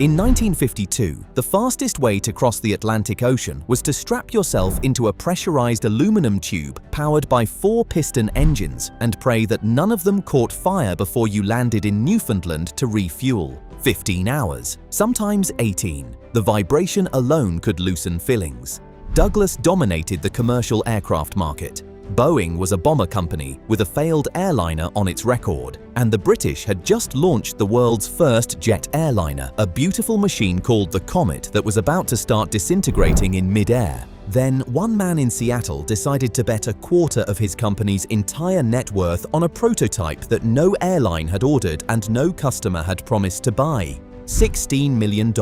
In 1952, the fastest way to cross the Atlantic Ocean was to strap yourself into a pressurized aluminum tube powered by 4 piston engines and pray that none of them caught fire before you landed in Newfoundland to refuel. 15 hours, sometimes 18. The vibration alone could loosen fillings. Douglas dominated the commercial aircraft market. Boeing was a bomber company with a failed airliner on its record, and the British had just launched the world's first jet airliner, a beautiful machine called the Comet that was about to start disintegrating in mid-air. Then, one man in Seattle decided to bet a quarter of his company's entire net worth on a prototype that no airline had ordered and no customer had promised to buy. $16 million,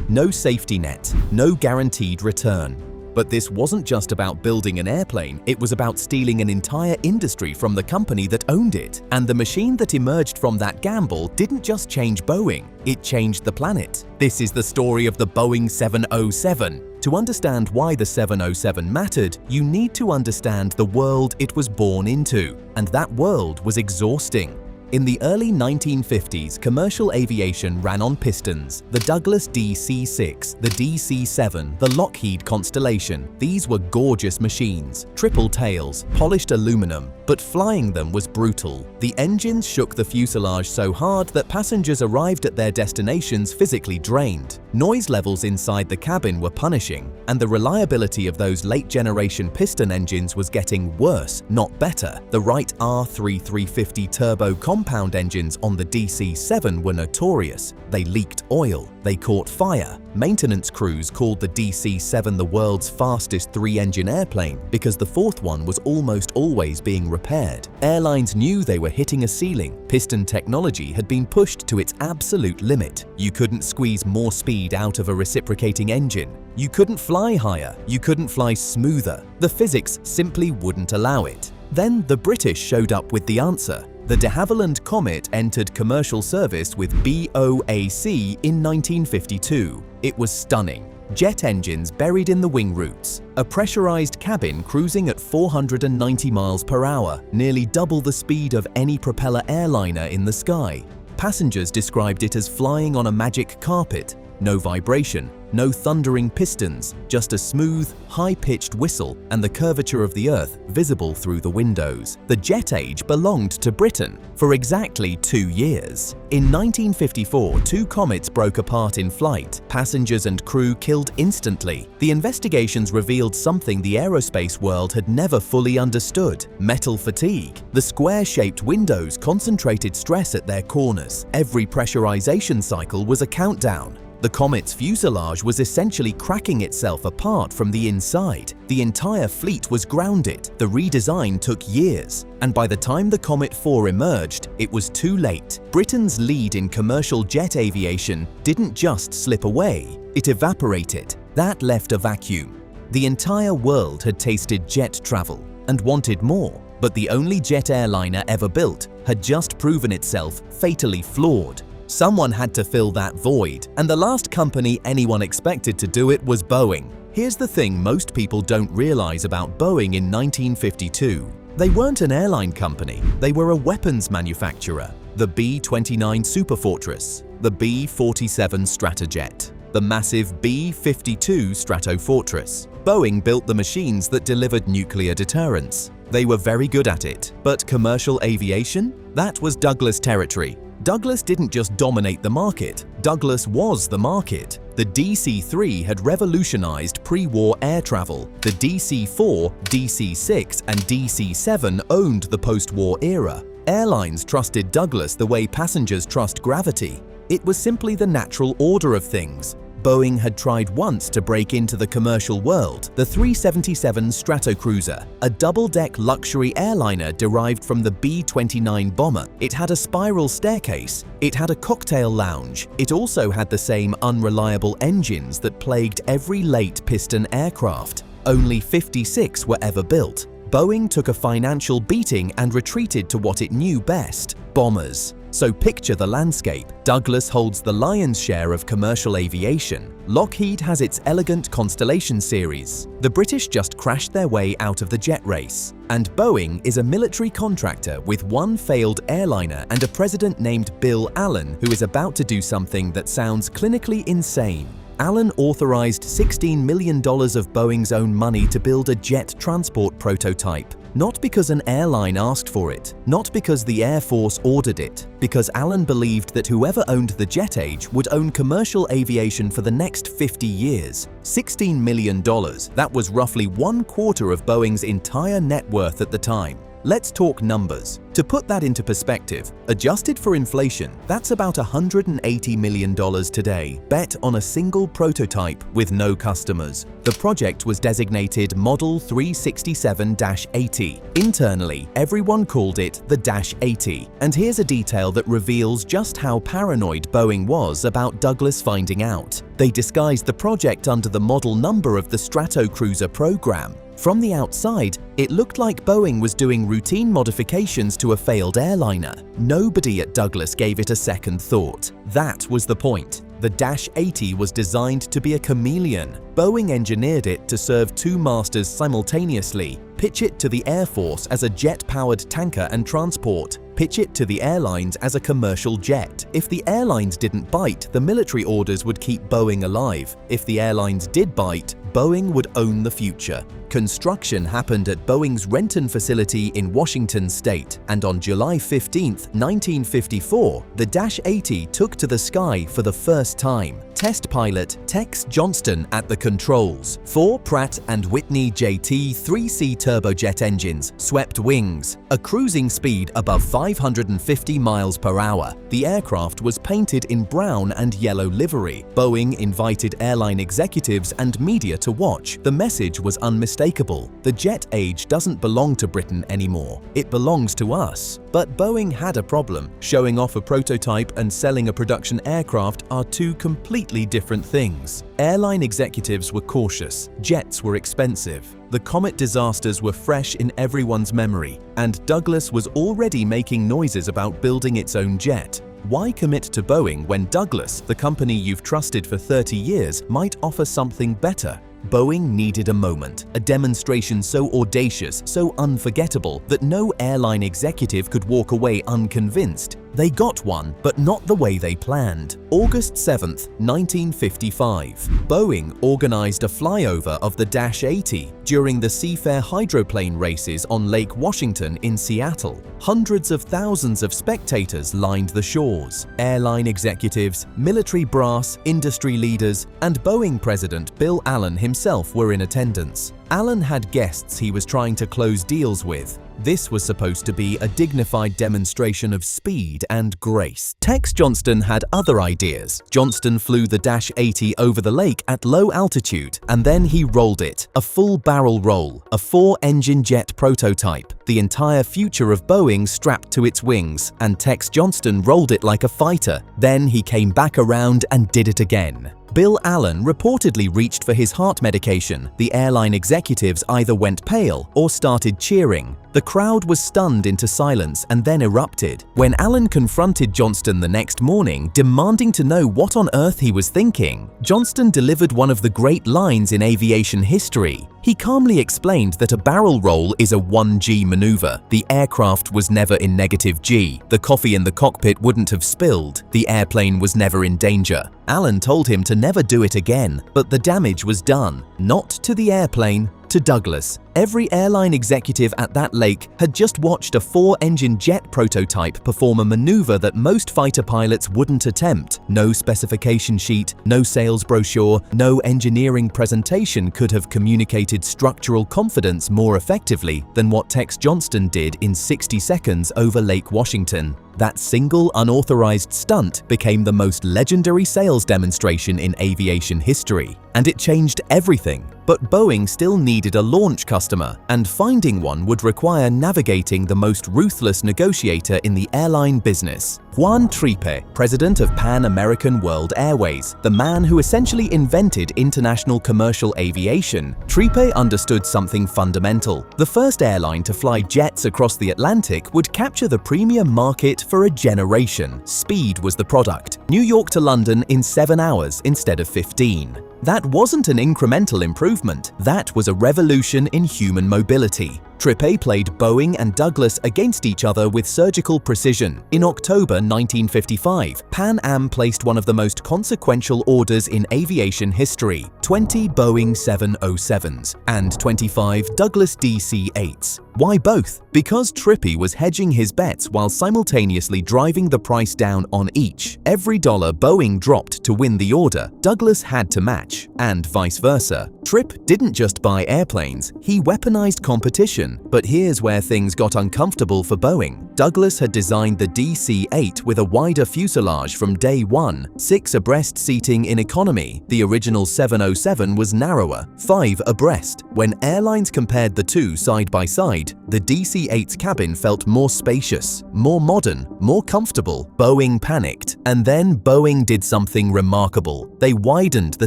no safety net, no guaranteed return. But this wasn't just about building an airplane, it was about stealing an entire industry from the company that owned it. And the machine that emerged from that gamble didn't just change Boeing, it changed the planet. This is the story of the Boeing 707. To understand why the 707 mattered, you need to understand the world it was born into. And that world was exhausting. In the early 1950s, commercial aviation ran on pistons. The Douglas DC-6, the DC-7, the Lockheed Constellation. These were gorgeous machines, triple tails, polished aluminum, but flying them was brutal. The engines shook the fuselage so hard that passengers arrived at their destinations physically drained. Noise levels inside the cabin were punishing, and the reliability of those late-generation piston engines was getting worse, not better. The Wright R3350 turbo compound engines on the DC-7 were notorious. They leaked oil, they caught fire. Maintenance crews called the DC-7 the world's fastest 3-engine airplane because the 4th one was almost always being repaired. Airlines knew they were hitting a ceiling. Piston technology had been pushed to its absolute limit. You couldn't squeeze more speed out of a reciprocating engine. You couldn't fly higher. You couldn't fly smoother. The physics simply wouldn't allow it. Then the British showed up with the answer. The de Havilland Comet entered commercial service with BOAC in 1952. It was stunning. Jet engines buried in the wing roots, a pressurized cabin cruising at 490 miles per hour, nearly double the speed of any propeller airliner in the sky. Passengers described it as flying on a magic carpet. No vibration, no thundering pistons, just a smooth, high-pitched whistle and the curvature of the Earth visible through the windows. The jet age belonged to Britain for exactly 2 years. In 1954, 2 comets broke apart in flight. Passengers and crew killed instantly. The investigations revealed something the aerospace world had never fully understood: metal fatigue. The square-shaped windows concentrated stress at their corners. Every pressurization cycle was a countdown. The Comet's fuselage was essentially cracking itself apart from the inside. The entire fleet was grounded. The redesign took years, and by the time the Comet 4 emerged, it was too late. Britain's lead in commercial jet aviation didn't just slip away, it evaporated. That left a vacuum. The entire world had tasted jet travel and wanted more, but the only jet airliner ever built had just proven itself fatally flawed. Someone had to fill that void, and the last company anyone expected to do it was Boeing. Here's the thing most people don't realize about Boeing in 1952. They weren't an airline company, they were a weapons manufacturer. The B-29 Superfortress, the B-47 Stratojet, the massive B-52 Stratofortress. Boeing built the machines that delivered nuclear deterrence. They were very good at it, but commercial aviation? That was Douglas territory. Douglas didn't just dominate the market, Douglas was the market. The DC-3 had revolutionized pre-war air travel. The DC-4, DC-6, and DC-7 owned the post-war era. Airlines trusted Douglas the way passengers trust gravity. It was simply the natural order of things. Boeing had tried once to break into the commercial world, the 377 Stratocruiser, a double-deck luxury airliner derived from the B-29 bomber. It had a spiral staircase, it had a cocktail lounge, it also had the same unreliable engines that plagued every late piston aircraft. Only 56 were ever built. Boeing took a financial beating and retreated to what it knew best: bombers. So picture the landscape. Douglas holds the lion's share of commercial aviation. Lockheed has its elegant Constellation series. The British just crashed their way out of the jet race. And Boeing is a military contractor with one failed airliner and a president named Bill Allen who is about to do something that sounds clinically insane. Allen authorized $16 million of Boeing's own money to build a jet transport prototype. Not because an airline asked for it, not because the Air Force ordered it, because Allen believed that whoever owned the jet age would own commercial aviation for the next 50 years. $16 million, that was roughly 1/4 of Boeing's entire net worth at the time. Let's talk numbers. To put that into perspective, adjusted for inflation, that's about $180 million today, bet on a single prototype with no customers. The project was designated Model 367-80. Internally, everyone called it the -80. And here's a detail that reveals just how paranoid Boeing was about Douglas finding out. They disguised the project under the model number of the Stratocruiser program. From the outside, it looked like Boeing was doing routine modifications to a failed airliner. Nobody at Douglas gave it a second thought. That was the point. The -80 was designed to be a chameleon. Boeing engineered it to serve two masters simultaneously. Pitch it to the Air Force as a jet-powered tanker and transport. Pitch it to the airlines as a commercial jet. If the airlines didn't bite, the military orders would keep Boeing alive. If the airlines did bite, Boeing would own the future. Construction happened at Boeing's Renton facility in Washington state, and on July 15, 1954, the -80 took to the sky for the first time. Test pilot Tex Johnston at the controls. 4 Pratt & Whitney JT 3C turbojet engines swept wings. A cruising speed above 550 miles per hour. The aircraft was painted in brown and yellow livery. Boeing invited airline executives and media to watch. The message was unmistakable. The jet age doesn't belong to Britain anymore. It belongs to us. But Boeing had a problem. Showing off a prototype and selling a production aircraft are two completely different things. Airline executives were cautious. Jets were expensive. The Comet disasters were fresh in everyone's memory, and Douglas was already making noises about building its own jet. Why commit to Boeing when Douglas, the company you've trusted for 30 years, might offer something better? Boeing needed a moment, a demonstration so audacious, so unforgettable that no airline executive could walk away unconvinced. They got one, but not the way they planned. August 7, 1955. Boeing organized a flyover of the -80 during the Seafair hydroplane races on Lake Washington in Seattle. Hundreds of thousands of spectators lined the shores. Airline executives, military brass, industry leaders, and Boeing President Bill Allen himself were in attendance. Allen had guests he was trying to close deals with. This was supposed to be a dignified demonstration of speed and grace. Tex Johnston had other ideas. Johnston flew the -80 over the lake at low altitude, and then he rolled it. A full barrel roll, a 4-engine jet prototype. The entire future of Boeing strapped to its wings, and Tex Johnston rolled it like a fighter. Then he came back around and did it again. Bill Allen reportedly reached for his heart medication. The airline executives either went pale or started cheering. The crowd was stunned into silence and then erupted. When Allen confronted Johnston the next morning, demanding to know what on earth he was thinking, Johnston delivered one of the great lines in aviation history. He calmly explained that a barrel roll is a 1G maneuver. The aircraft was never in -G. The coffee in the cockpit wouldn't have spilled. The airplane was never in danger. Allen told him to never do it again, but the damage was done. Not to the airplane, to Douglas. Every airline executive at that lake had just watched a 4-engine jet prototype perform a maneuver that most fighter pilots wouldn't attempt. No specification sheet, no sales brochure, no engineering presentation could have communicated structural confidence more effectively than what Tex Johnston did in 60 seconds over Lake Washington. That single unauthorized stunt became the most legendary sales demonstration in aviation history, and it changed everything. But Boeing still needed a launch customer, and finding one would require navigating the most ruthless negotiator in the airline business. Juan Trippe, president of Pan American World Airways, the man who essentially invented international commercial aviation. Trippe understood something fundamental. The first airline to fly jets across the Atlantic would capture the premium market for a generation. Speed was the product. New York to London in 7 hours instead of 15. That wasn't an incremental improvement, that was a revolution in human mobility. Trip A played Boeing and Douglas against each other with surgical precision. In October 1955, Pan Am placed one of the most consequential orders in aviation history, 20 Boeing 707s and 25 Douglas DC-8s. Why both? Because Trippy was hedging his bets while simultaneously driving the price down on each. Every dollar Boeing dropped to win the order, Douglas had to match, and vice versa. Tripp didn't just buy airplanes, he weaponized competition. But here's where things got uncomfortable for Boeing. Douglas had designed the DC-8 with a wider fuselage from day one, 6 abreast seating in economy. The original 707 was narrower, 5 abreast. When airlines compared the two side by side, the DC-8's cabin felt more spacious, more modern, more comfortable. Boeing panicked. And then Boeing did something remarkable. They widened the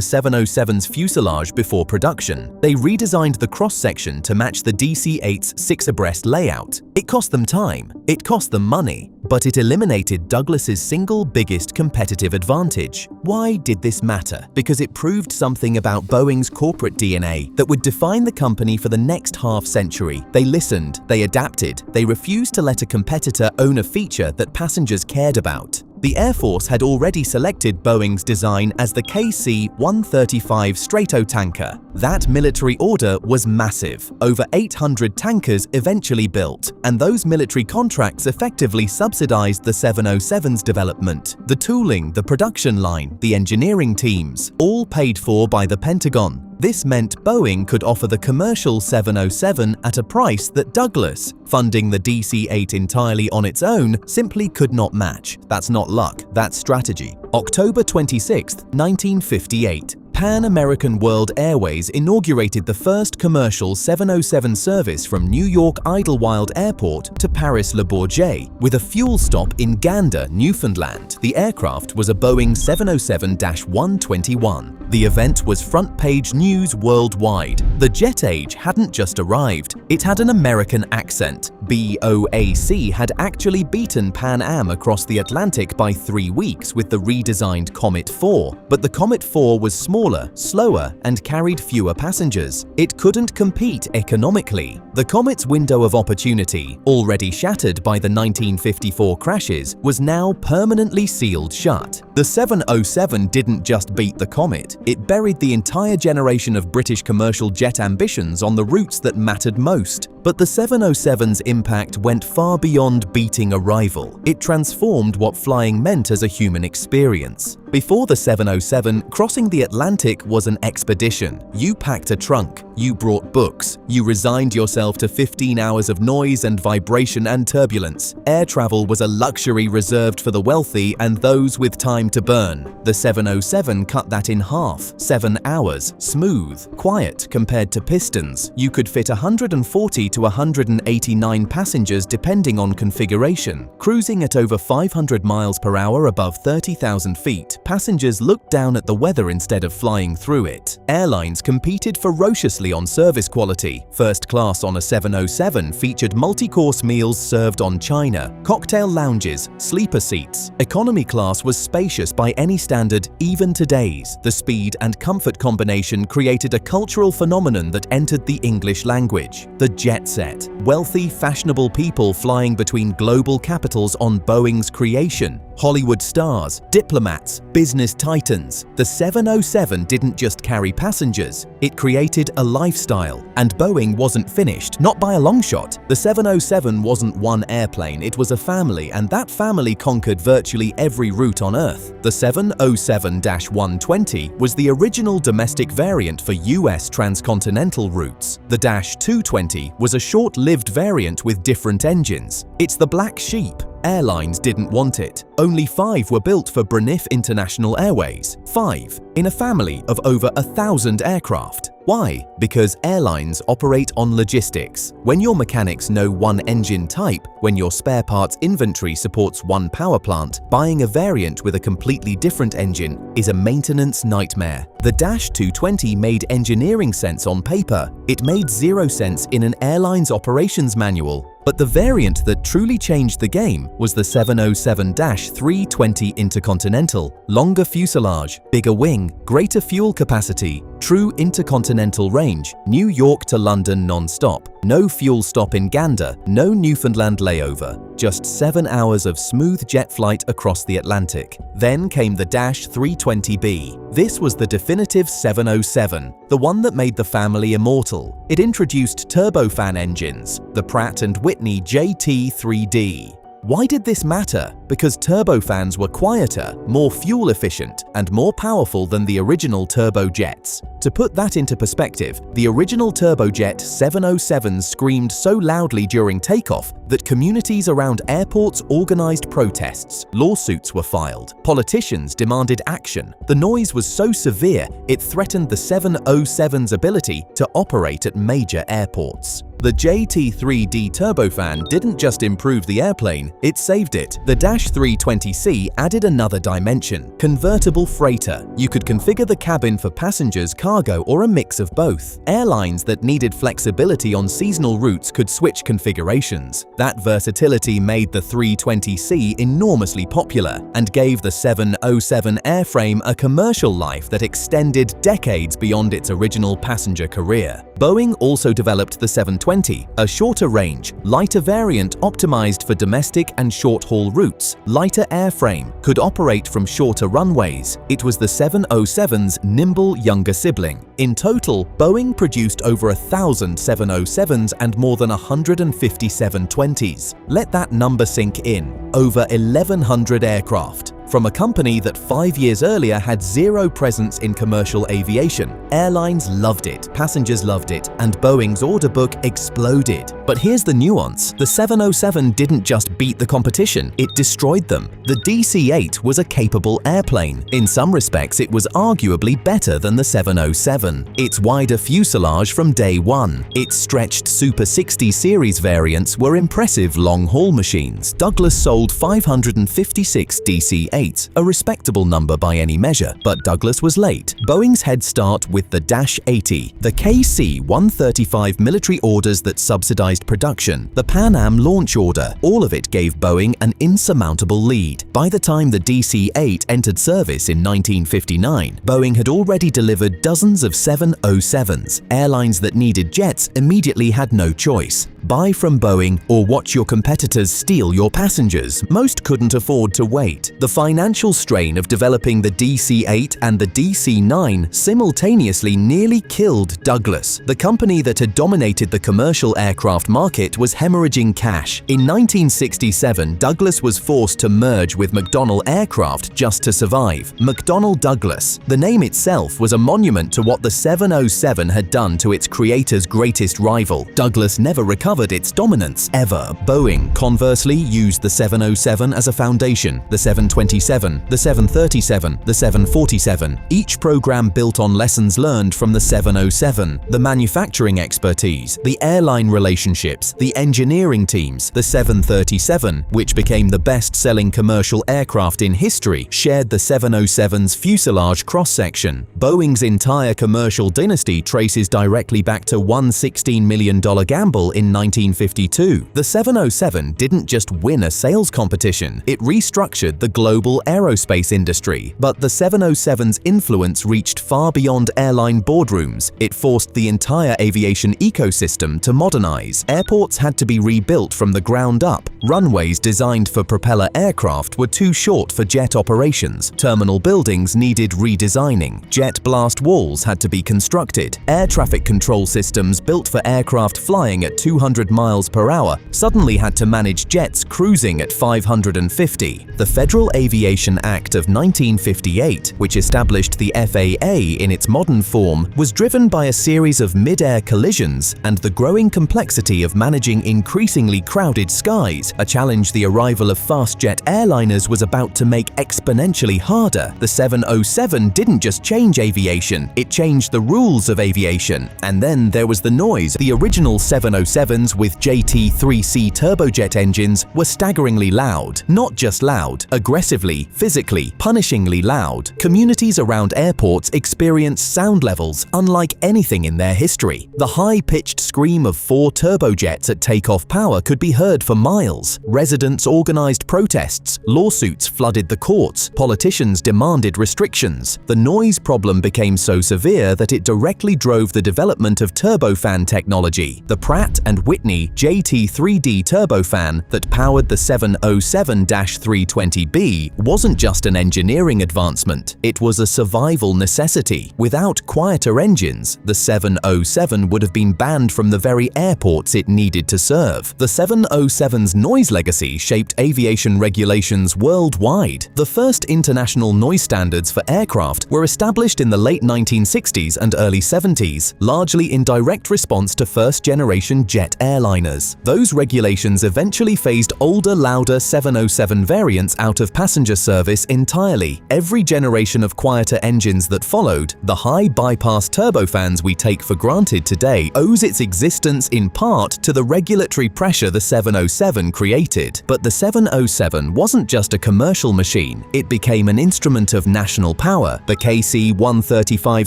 707's fuselage before production. They redesigned the cross-section to match the DC-8's 6 abreast layout. It cost them time, it cost them money, but it eliminated Douglas's single biggest competitive advantage. Why did this matter? Because it proved something about Boeing's corporate DNA that would define the company for the next half-century. They listened, they adapted, they refused to let a competitor own a feature that passengers cared about. The Air Force had already selected Boeing's design as the KC-135 Stratotanker. That military order was massive. Over 800 tankers eventually built, and those military contracts effectively subsidized the 707's development. The tooling, the production line, the engineering teams, all paid for by the Pentagon. This meant Boeing could offer the commercial 707 at a price that Douglas, funding the DC-8 entirely on its own, simply could not match. That's not luck, that's strategy. October 26, 1958. Pan American World Airways inaugurated the first commercial 707 service from New York Idlewild Airport to Paris Le Bourget, with a fuel stop in Gander, Newfoundland. The aircraft was a Boeing 707-121. The event was front-page news worldwide. The jet age hadn't just arrived, it had an American accent. BOAC had actually beaten Pan Am across the Atlantic by 3 weeks with the redesigned Comet 4, but the Comet 4 was smaller, slower, and carried fewer passengers. It couldn't compete economically. The Comet's window of opportunity, already shattered by the 1954 crashes, was now permanently sealed shut. The 707 didn't just beat the Comet, it buried the entire generation of British commercial jet ambitions on the routes that mattered most. But the 707's impact went far beyond beating a rival. It transformed what flying meant as a human experience. Before the 707, crossing the Atlantic was an expedition. You packed a trunk, you brought books, you resigned yourself to 15 hours of noise and vibration and turbulence. Air travel was a luxury reserved for the wealthy and those with time to burn. The 707 cut that in half, 7 hours, smooth, quiet compared to pistons. You could fit 140 to 189 passengers depending on configuration. Cruising at over 500 miles per hour above 30,000 feet, passengers looked down at the weather instead of flying through it. Airlines competed ferociously on service quality. First class on a 707 featured multi-course meals served on china, cocktail lounges, sleeper seats. Economy class was spacious by any standard, even today's. The speed and comfort combination created a cultural phenomenon that entered the English language. The jet set. Wealthy, fashionable people flying between global capitals on Boeing's creation. Hollywood stars, diplomats, business titans. The 707 didn't just carry passengers, it created a lifestyle. And Boeing wasn't finished, not by a long shot. The 707 wasn't one airplane, it was a family, and that family conquered virtually every route on Earth. The 707-120 was the original domestic variant for US transcontinental routes. The -220 was a short-lived variant with different engines. It's the black sheep. Airlines didn't want it. Only 5 were built for Braniff International Airways. 5 in a family of over 1,000 aircraft. Why? Because airlines operate on logistics. When your mechanics know one engine type, when your spare parts inventory supports one power plant, buying a variant with a completely different engine is a maintenance nightmare. The -220 made engineering sense on paper. It made zero sense in an airline's operations manual. But the variant that truly changed the game was the 707-320 Intercontinental. Longer fuselage, bigger wing, greater fuel capacity, true intercontinental range, New York to London non-stop, no fuel stop in Gander, no Newfoundland layover, just 7 hours of smooth jet flight across the Atlantic. Then came the -320B. This was the definitive 707, the one that made the family immortal. It introduced turbofan engines, the Pratt & Whitney JT3D. Why did this matter? Because turbofans were quieter, more fuel efficient, and more powerful than the original turbojets. To put that into perspective, the original turbojet 707s screamed so loudly during takeoff that communities around airports organized protests. Lawsuits were filed. Politicians demanded action. The noise was so severe, it threatened the 707's ability to operate at major airports. The JT3D turbofan didn't just improve the airplane, it saved it. The -320C added another dimension: convertible freighter. You could configure the cabin for passengers, cargo, or a mix of both. Airlines that needed flexibility on seasonal routes could switch configurations. That versatility made the 320C enormously popular and gave the 707 airframe a commercial life that extended decades beyond its original passenger career. Boeing also developed the 720, a shorter range, lighter variant optimized for domestic and short-haul routes. Lighter airframe, could operate from shorter runways. It was the 707's nimble younger sibling. In total, Boeing produced over 1,000 707s and more than 150 720s. Let that number sink in. Over 1,100 aircraft. From a company that 5 years earlier had zero presence in commercial aviation. Airlines loved it, passengers loved it, and Boeing's order book exploded. But here's the nuance. The 707 didn't just beat the competition, it destroyed them. The DC-8 was a capable airplane. In some respects, it was arguably better than the 707. Its wider fuselage from day one. Its stretched Super 60 series variants were impressive long-haul machines. Douglas sold 556 DC-8. A respectable number by any measure, but Douglas was late. Boeing's head start with the -80, the KC-135 military orders that subsidized production, the Pan Am launch order, all of it gave Boeing an insurmountable lead. By the time the DC-8 entered service in 1959, Boeing had already delivered dozens of 707s. Airlines that needed jets immediately had no choice. Buy from Boeing or watch your competitors steal your passengers. Most couldn't afford to wait. The financial strain of developing the DC-8 and the DC-9 simultaneously nearly killed Douglas. The company that had dominated the commercial aircraft market was hemorrhaging cash. In 1967, Douglas was forced to merge with McDonnell Aircraft just to survive. McDonnell Douglas. The name itself was a monument to what the 707 had done to its creator's greatest rival. Douglas never recovered its dominance, ever. Boeing, conversely, used the 707 as a foundation. The 727, the 737, the 747, each program built on lessons learned from the 707, the manufacturing expertise, the airline relationships, the engineering teams. The 737, which became the best-selling commercial aircraft in history, shared the 707's fuselage cross-section. Boeing's entire commercial dynasty traces directly back to one $16 million gamble in 1952. The 707 didn't just win a sales competition, it restructured the global aerospace industry. But the 707's influence reached far beyond airline boardrooms. It forced the entire aviation ecosystem to modernize. Airports had to be rebuilt from the ground up. Runways designed for propeller aircraft were too short for jet operations. Terminal buildings needed redesigning. Jet blast walls had to be constructed. Air traffic control systems built for aircraft flying at 200 miles per hour suddenly had to manage jets cruising at 550. The Federal Aviation Act of 1958, which established the FAA in its modern form, was driven by a series of mid-air collisions and the growing complexity of managing increasingly crowded skies, a challenge the arrival of fast-jet airliners was about to make exponentially harder. The 707 didn't just change aviation, it changed the rules of aviation. And then there was the noise. The original 707s with JT3C turbojet engines were staggeringly loud. Not just loud, aggressively aggressively, physically, punishingly loud. Communities around airports experienced sound levels unlike anything in their history. The high-pitched scream of 4 turbojets at takeoff power could be heard for miles. Residents organized protests, lawsuits flooded the courts, politicians demanded restrictions. The noise problem became so severe that it directly drove the development of turbofan technology. The Pratt & Whitney JT3D turbofan that powered the 707-320B wasn't just an engineering advancement, it was a survival necessity. Without quieter engines, the 707 would have been banned from the very airports it needed to serve. The 707's noise legacy shaped aviation regulations worldwide. The first international noise standards for aircraft were established in the late 1960s and early 70s, largely in direct response to first-generation jet airliners. Those regulations eventually phased older, louder 707 variants out of passenger service entirely. Every generation of quieter engines that followed, the high bypass turbofans we take for granted today, owes its existence in part to the regulatory pressure the 707 created. But the 707 wasn't just a commercial machine, it became an instrument of national power. The KC-135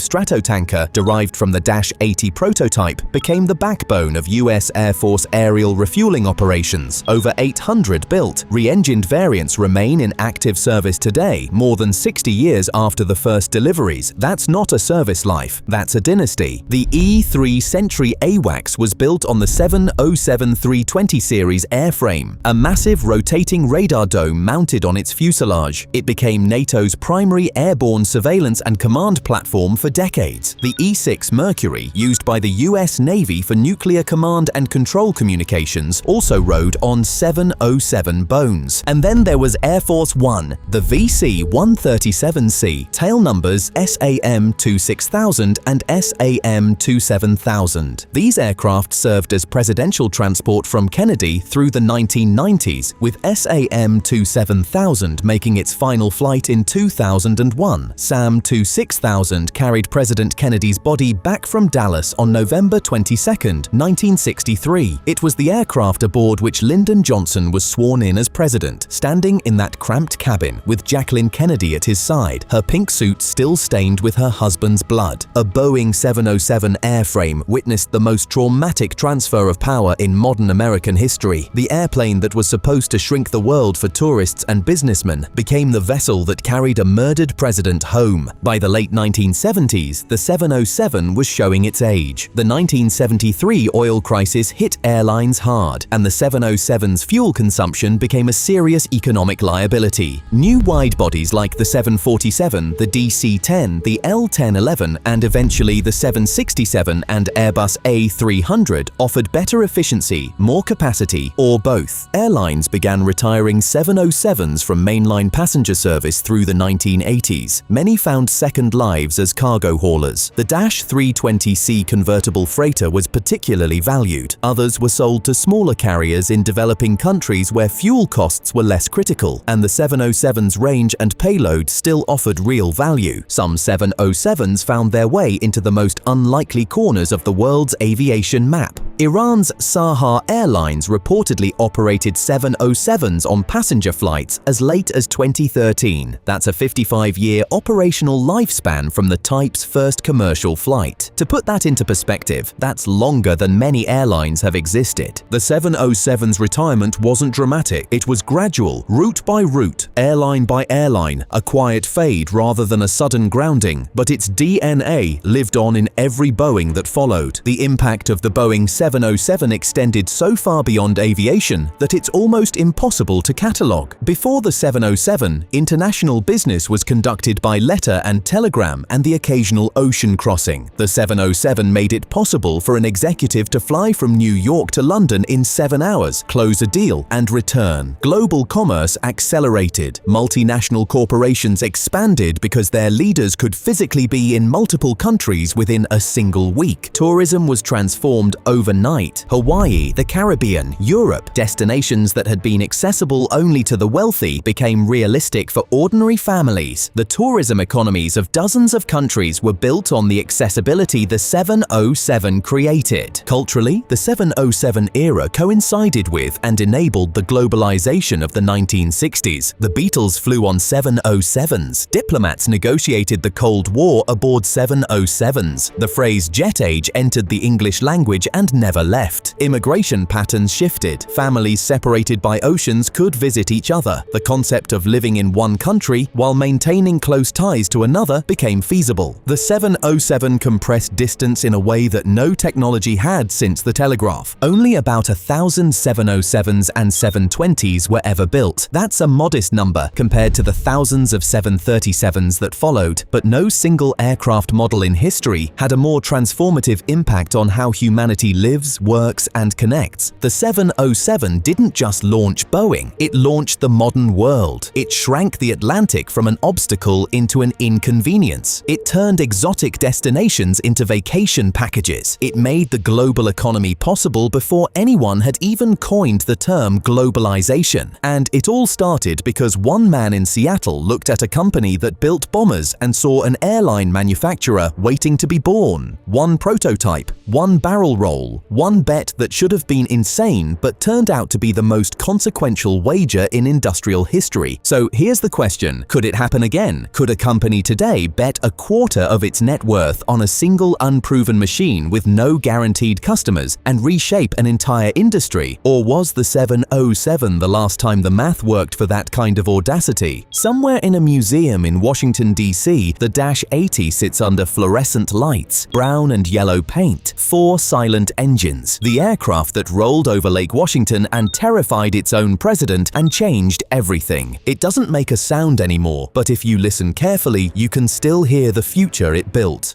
Stratotanker, derived from the Dash 80 prototype, became the backbone of US Air Force aerial refueling operations. Over 800 built, re-engined variants remain in active service today, more than 60 years after the first deliveries. That's not a service life, that's a dynasty. The E-3 Sentry AWACS was built on the 707-320 series airframe, a massive rotating radar dome mounted on its fuselage. It became NATO's primary airborne surveillance and command platform for decades. The E-6 Mercury, used by the US Navy for nuclear command and control communications, also rode on 707 bones. And then there was Air Force One, the VC-137C, tail numbers SAM-26000 and SAM-27000. These aircraft served as presidential transport from Kennedy through the 1990s, with SAM-27000 making its final flight in 2001. SAM-26000 carried President Kennedy's body back from Dallas on November 22, 1963. It was the aircraft aboard which Lyndon Johnson was sworn in as president, standing in that cramped cabin with Jacqueline Kennedy at his side, her pink suit still stained with her husband's blood. A Boeing 707 airframe witnessed the most traumatic transfer of power in modern American history. The airplane that was supposed to shrink the world for tourists and businessmen became the vessel that carried a murdered president home. By the late 1970s, the 707 was showing its age. The 1973 oil crisis hit airlines hard, and the 707's fuel consumption became a serious economic liability. New wide-bodies like the 747, the DC-10, the L-1011, and eventually the 767 and Airbus A300 offered better efficiency, more capacity, or both. Airlines began retiring 707s from mainline passenger service through the 1980s. Many found second lives as cargo haulers. The Dash 320C convertible freighter was particularly valued. Others were sold to smaller carriers in developing countries where fuel costs were less critical, and the 707's range and payload still offered real value. Some 707s found their way into the most unlikely corners of the world's aviation map. Iran's Sahar Airlines reportedly operated 707s on passenger flights as late as 2013. That's a 55-year operational lifespan from the type's first commercial flight. To put that into perspective, that's longer than many airlines have existed. The 707's retirement wasn't dramatic. It was gradual, route by route, airline by airline, a quiet fade rather than a sudden grounding, but its DNA lived on in every Boeing that followed. The impact of the Boeing 707 extended so far beyond aviation that it's almost impossible to catalogue. Before the 707, international business was conducted by letter and telegram and the occasional ocean crossing. The 707 made it possible for an executive to fly from New York to London in 7 hours, close a deal, and return. Global commerce accelerated. Multinational corporations expanded because their leaders could physically be in multiple countries within a single week. Tourism was transformed overnight overnight. Hawaii, the Caribbean, Europe, destinations that had been accessible only to the wealthy became realistic for ordinary families. The tourism economies of dozens of countries were built on the accessibility the 707 created. Culturally, the 707 era coincided with and enabled the globalization of the 1960s. The Beatles flew on 707s. Diplomats negotiated the Cold War aboard 707s. The phrase jet age entered the English language and never left. Immigration patterns shifted. Families separated by oceans could visit each other. The concept of living in one country while maintaining close ties to another became feasible. The 707 compressed distance in a way that no technology had since the telegraph. Only about 1,000 707s and 720s were ever built. That's a modest number compared to the thousands of 737s that followed, but no single aircraft model in history had a more transformative impact on how humanity lives, works, and connects. The 707 didn't just launch Boeing, it launched the modern world. It shrank the Atlantic from an obstacle into an inconvenience. It turned exotic destinations into vacation packages. It made the global economy possible before anyone had even coined the term globalization. And it all started because one man in Seattle looked at a company that built bombers and saw an airline manufacturer waiting to be born. One prototype, one barrel roll, one bet that should have been insane but turned out to be the most consequential wager in industrial history. So here's the question, could it happen again? Could a company today bet a quarter of its net worth on a single unproven machine with no guaranteed customers and reshape an entire industry? Or was the 707 the last time the math worked for that kind of audacity? Somewhere in a museum in Washington, D.C., the Dash 80 sits under fluorescent lights, brown and yellow paint, 4 silent engines, the aircraft that rolled over Lake Washington and terrified its own president and changed everything. It doesn't make a sound anymore, but if you listen carefully, you can still hear the future it built.